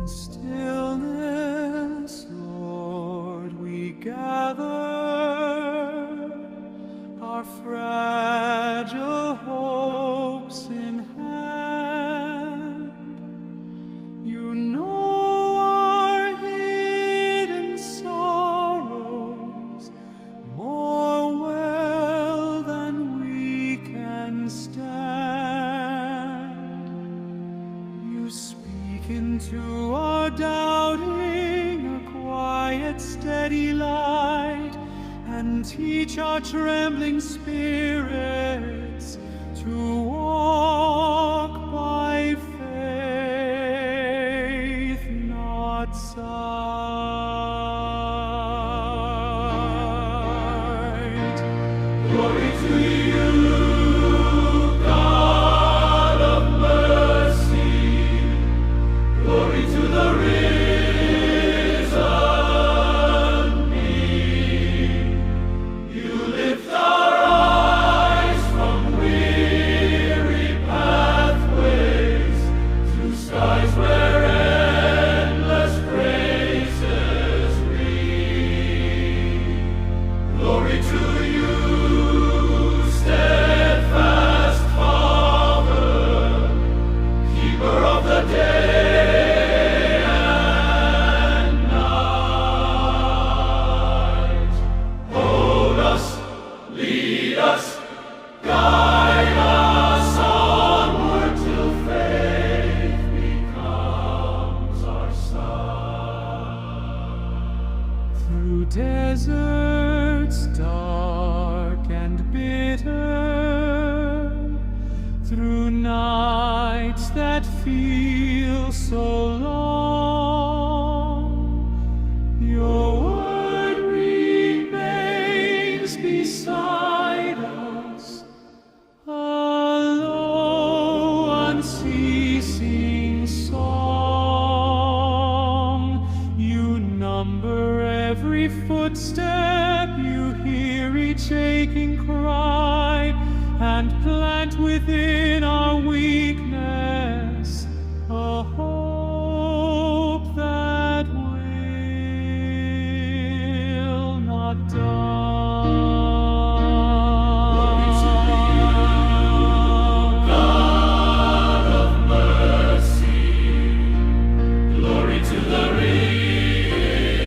In stillness, Lord, we gather our fragile hopes in hand. You know our hidden sorrows more well than we can stand. You speak into our doubting a quiet, steady light, and teach our trembling spirits to walk by faith, not sight. Glory to you, God of mercy. Glory to the risen King. You lift our eyes from weary pathways to skies where endless praises ring. Glory to you, steadfast Father, keeper of the day and night. Hold us, lead us, guide us onward till faith becomes our sight. Through deserts dark and bitter, through nights that feel so long, your word remains beside us, a low, unceasing song. You number every footstep, you hear each aching cry, and plant within our weakness